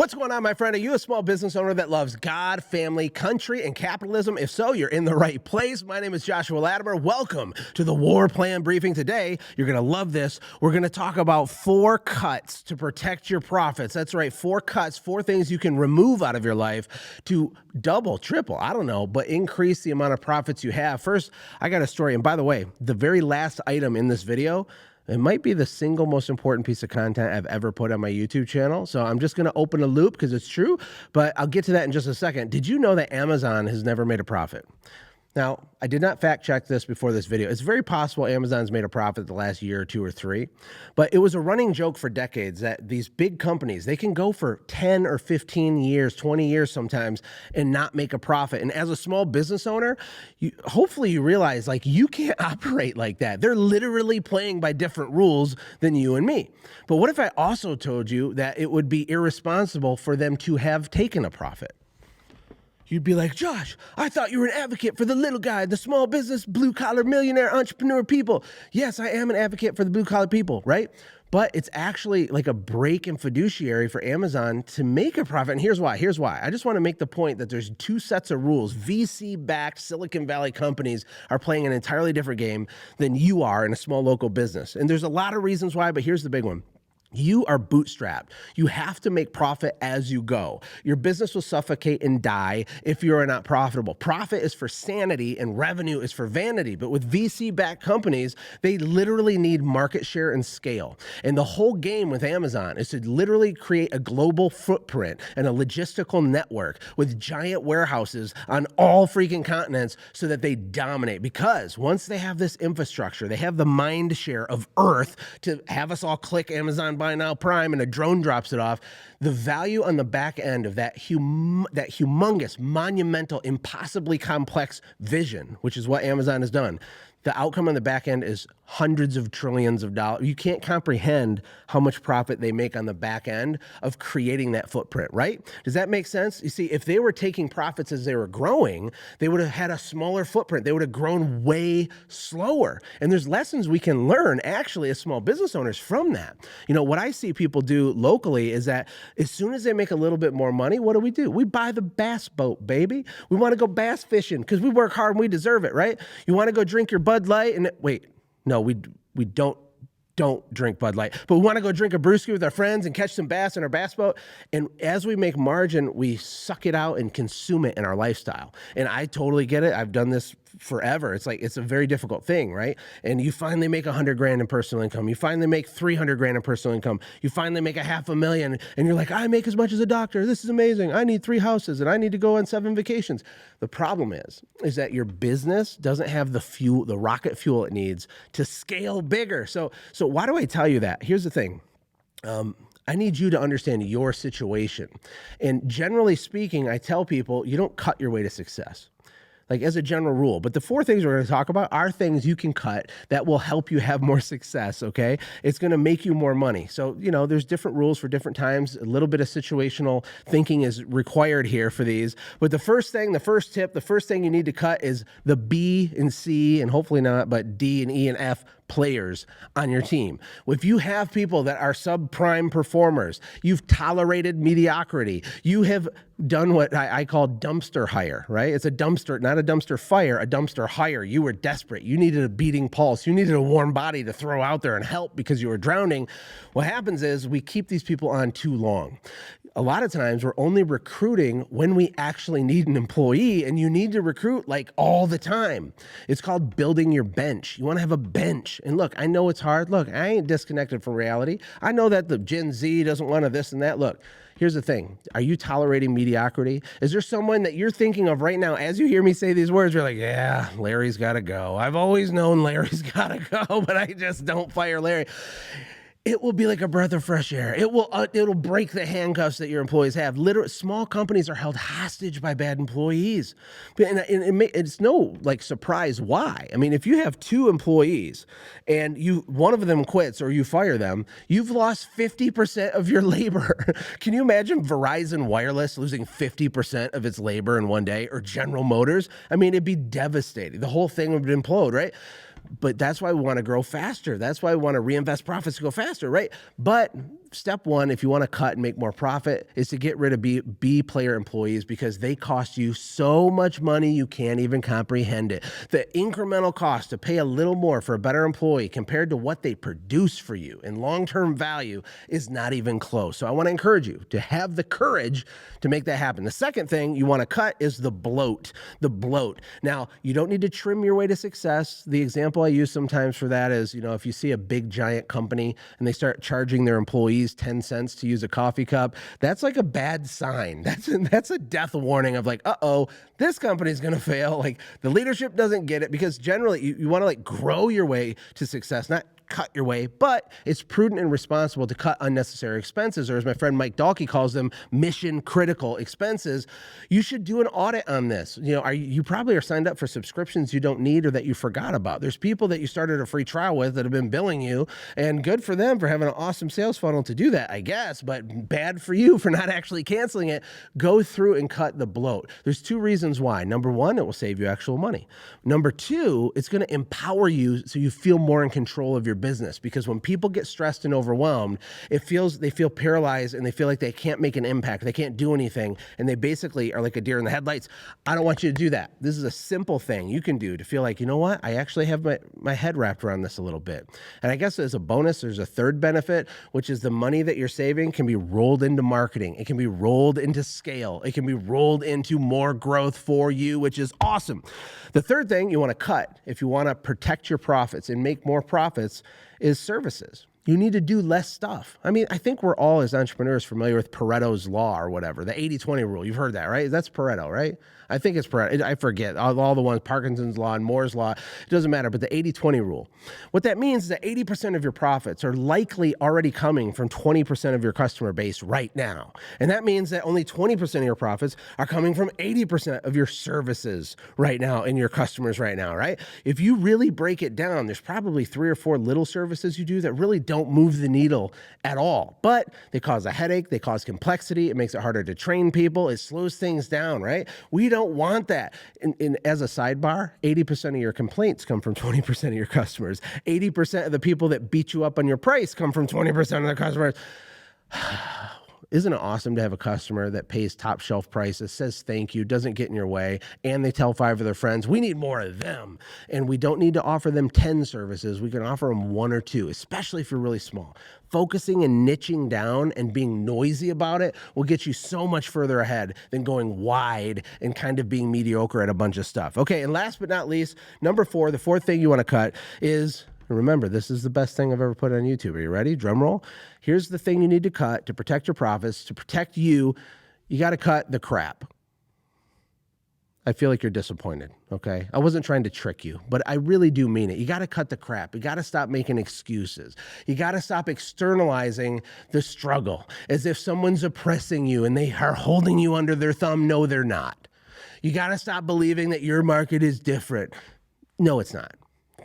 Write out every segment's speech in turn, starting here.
What's going on, my friend? Are you a small business owner that loves God, family, country, and capitalism? If so, you're in the right place. My name is Joshua Latimer. Welcome to the War Plan Briefing. Today, you're going to love this. We're going to talk about 4 cuts to protect your profits. That's right, 4 cuts, 4 things you can remove out of your life to double, triple, I don't know, but increase the amount of profits you have. First, I got a story. And by the way, the very last item in this video, it might be the single most important piece of content I've ever put on my YouTube channel. So I'm just going to open a loop because it's true, but I'll get to that in just a second. Did you know that Amazon has never made a profit? Now, I did not fact check this before this video. It's very possible Amazon's made a profit the last year or 2 or 3, but it was a running joke for decades that these big companies, they can go for 10 or 15 years, 20 years sometimes and not make a profit. And as a small business owner, hopefully you realize like you can't operate like that. They're literally playing by different rules than you and me. But what if I also told you that it would be irresponsible for them to have taken a profit? You'd be like, Josh, I thought you were an advocate for the little guy, the small business, blue-collar, millionaire, entrepreneur people. Yes, I am an advocate for the blue-collar people, right? But it's actually like a break in fiduciary for Amazon to make a profit. And here's why. I just want to make the point that there's 2 sets of rules. VC-backed Silicon Valley companies are playing an entirely different game than you are in a small local business. And there's a lot of reasons why, but here's the big one. You are bootstrapped. You have to make profit as you go. Your business will suffocate and die if you are not profitable. Profit is for sanity and revenue is for vanity. But with VC-backed companies, they literally need market share and scale. And the whole game with Amazon is to literally create a global footprint and a logistical network with giant warehouses on all freaking continents so that they dominate. Because once they have this infrastructure, they have the mind share of Earth to have us all click Amazon Buy Now Prime and a drone drops it off, the value on the back end of that humongous, monumental, impossibly complex vision, which is what Amazon has done, the outcome on the back end is hundreds of trillions of dollars. You can't comprehend how much profit they make on the back end of creating that footprint, right? Does that make sense? You see, if they were taking profits as they were growing, they would have had a smaller footprint. They would have grown way slower. And there's lessons we can learn actually as small business owners from that. You know, what I see people do locally is that as soon as they make a little bit more money, what do? We buy the bass boat, baby. We want to go bass fishing because we work hard and we deserve it, right? You want to go drink your Bud Light and wait, no, we don't drink Bud Light, but we want to go drink a brewski with our friends and catch some bass in our bass boat. And as we make margin, we suck it out and consume it in our lifestyle. And I totally get it. I've done this forever. It's like, it's a very difficult thing, right? And you finally make $100,000 in personal income. You finally make $300,000 in personal income. You finally make $500,000 and you're like, I make as much as a doctor. This is amazing. I need 3 houses and I need to go on 7 vacations. The problem is that your business doesn't have the fuel, the rocket fuel it needs to scale bigger. So why do I tell you that? Here's the thing. I need you to understand your situation. And generally speaking, I tell people you don't cut your way to success, like as a general rule. But the 4 things we're going to talk about are things you can cut that will help you have more success, okay? It's going to make you more money. So, you know, there's different rules for different times. A little bit of situational thinking is required here for these. But the first thing, the first tip, the first thing you need to cut is the B and C, and hopefully not, but D and E and F players on your team. If you have people that are subprime performers, you've tolerated mediocrity, you have done what I call dumpster hire, right? It's a dumpster, not a dumpster fire, a dumpster hire. You were desperate. You needed a beating pulse. You needed a warm body to throw out there and help because you were drowning. What happens is we keep these people on too long. A lot of times we're only recruiting when we actually need an employee, and you need to recruit like all the time. It's called building your bench. You want to have a bench. And look, I know it's hard. Look, I ain't disconnected from reality. I know that the Gen Z doesn't want to this and that. Look, here's the thing. Are you tolerating mediocrity? Is there someone that you're thinking of right now as you hear me say these words? You're like, yeah, Larry's got to go. I've always known Larry's got to go, but I just don't fire Larry. It will be like a breath of fresh air. It'll break the handcuffs that your employees have. Literally, small companies are held hostage by bad employees. And it's no like surprise why. I mean, if you have 2 employees and one of them quits or you fire them, you've lost 50% of your labor. Can you imagine Verizon Wireless losing 50% of its labor in one day, or General Motors? I mean, it'd be devastating. The whole thing would implode, right? But that's why we want to grow faster. That's why we want to reinvest profits to go faster, right? But step one, if you want to cut and make more profit, is to get rid of B player employees because they cost you so much money you can't even comprehend it. The incremental cost to pay a little more for a better employee compared to what they produce for you in long-term value is not even close. So I want to encourage you to have the courage to make that happen. The second thing you want to cut is the bloat. The bloat. Now, you don't need to trim your way to success. The example I use sometimes for that is, if you see a big giant company and they start charging their employees 10 cents to use a coffee cup, that's like a bad sign. That's a death warning of like, uh-oh, this company's going to fail. Like the leadership doesn't get it, because generally you want to like grow your way to success, not cut your way, but it's prudent and responsible to cut unnecessary expenses, or as my friend Mike Dahlke calls them, mission critical expenses. You should do an audit on this. You probably are signed up for subscriptions you don't need or that you forgot about. There's people that you started a free trial with that have been billing you, and good for them for having an awesome sales funnel to do that, I guess, but bad for you for not actually canceling it. Go through and cut the bloat. There's two reasons why. Number one, it will save you actual money. Number two, it's going to empower you so you feel more in control of your business, because when people get stressed and overwhelmed, they feel paralyzed and they feel like they can't make an impact, they can't do anything, and they basically are like a deer in the headlights. I don't want you to do that. This is a simple thing you can do to feel like, you know what, I actually have my head wrapped around this a little bit. And I guess as a bonus, there's a third benefit, which is the money that you're saving can be rolled into marketing. It can be rolled into scale. It can be rolled into more growth for you, which is awesome. The third thing you want to cut, if you want to protect your profits and make more profits, is services. You need to do less stuff. I mean, I think we're all as entrepreneurs familiar with Pareto's law or whatever, the 80-20 rule. You've heard that, right? That's Pareto, right? I think it's Pareto. I forget all the ones, Parkinson's law and Moore's law. It doesn't matter, but the 80-20 rule. What that means is that 80% of your profits are likely already coming from 20% of your customer base right now. And that means that only 20% of your profits are coming from 80% of your services right now and your customers right now, right? If you really break it down, there's probably 3 or 4 little services you do that really don't move the needle at all, but they cause a headache, they cause complexity, it makes it harder to train people, it slows things down, right? We don't want that. And as a sidebar, 80% of your complaints come from 20% of your customers. 80% of the people that beat you up on your price come from 20% of the customers. Isn't it awesome to have a customer that pays top shelf prices, says thank you, doesn't get in your way, and they tell 5 of their friends, we need more of them. And we don't need to offer them 10 services. We can offer them 1 or 2, especially if you're really small. Focusing and niching down and being noisy about it will get you so much further ahead than going wide and kind of being mediocre at a bunch of stuff. Okay, and last but not least, number 4, the fourth thing you want to cut is, remember, this is the best thing I've ever put on YouTube. Are you ready? Drum roll. Here's the thing you need to cut to protect your profits, to protect you. You got to cut the crap. I feel like you're disappointed, okay? I wasn't trying to trick you, but I really do mean it. You got to cut the crap. You got to stop making excuses. You got to stop externalizing the struggle as if someone's oppressing you and they are holding you under their thumb. No, they're not. You got to stop believing that your market is different. No, it's not.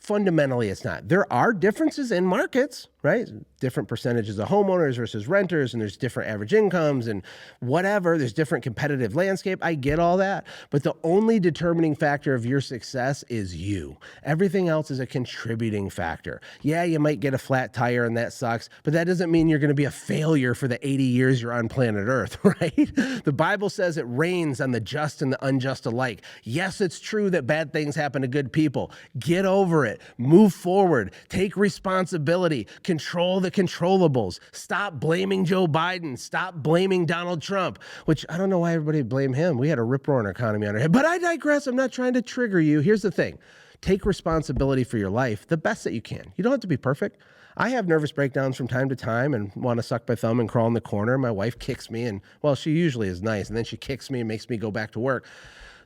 Fundamentally, it's not. There are differences in markets, right? Different percentages of homeowners versus renters, and there's different average incomes and whatever. There's different competitive landscape. I get all that. But the only determining factor of your success is you. Everything else is a contributing factor. Yeah, you might get a flat tire and that sucks, but that doesn't mean you're going to be a failure for the 80 years you're on planet Earth, right? The Bible says it rains on the just and the unjust alike. Yes, it's true that bad things happen to good people. Get over it. Move forward. Take responsibility. Control the controllables. Stop blaming Joe Biden. Stop blaming Donald Trump, which I don't know why everybody blame him. We had a rip-roaring economy on our head. But I digress. I'm not trying to trigger you. Here's the thing. Take responsibility for your life the best that you can. You don't have to be perfect. I have nervous breakdowns from time to time and want to suck my thumb and crawl in the corner. My wife kicks me, and well, she usually is nice, and then she kicks me and makes me go back to work.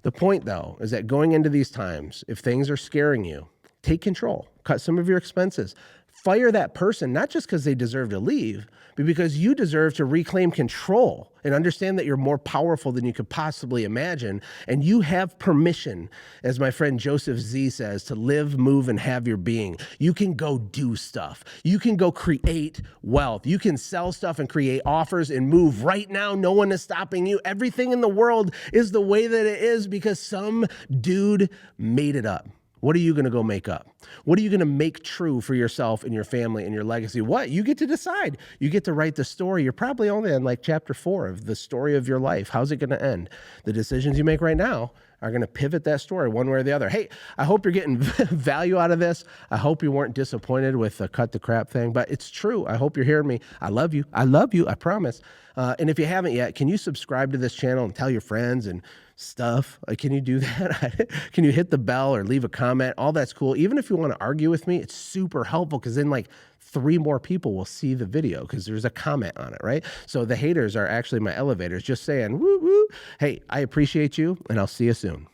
The point, though, is that going into these times, if things are scaring you, take control. Cut some of your expenses. Fire that person, not just because they deserve to leave, but because you deserve to reclaim control and understand that you're more powerful than you could possibly imagine. And you have permission, as my friend Joseph Z says, to live, move, and have your being. You can go do stuff. You can go create wealth. You can sell stuff and create offers and move. Right now, no one is stopping you. Everything in the world is the way that it is because some dude made it up. What are you going to go make up? What are you going to make true for yourself and your family and your legacy? What? You get to decide. You get to write the story. You're probably only in like chapter 4 of the story of your life. How's it going to end? The decisions you make right now are going to pivot that story one way or the other. Hey, I hope you're getting value out of this. I hope you weren't disappointed with the cut the crap thing, but it's true. I hope you're hearing me. I love you. I love you. I promise. And if you haven't yet, can you subscribe to this channel and tell your friends and stuff? Can you do that? Can you hit the bell or leave a comment? All that's cool. Even if you want to argue with me, it's super helpful because then like 3 more people will see the video because there's a comment on it, right? So the haters are actually my elevators just saying, woo, woo. Hey, I appreciate you and I'll see you soon.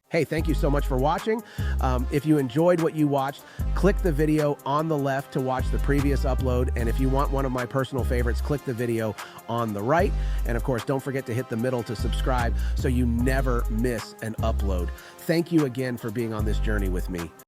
Hey, thank you so much for watching. If you enjoyed what you watched, click the video on the left to watch the previous upload. And if you want one of my personal favorites, click the video on the right. And of course, don't forget to hit the middle to subscribe so you never miss an upload. Thank you again for being on this journey with me.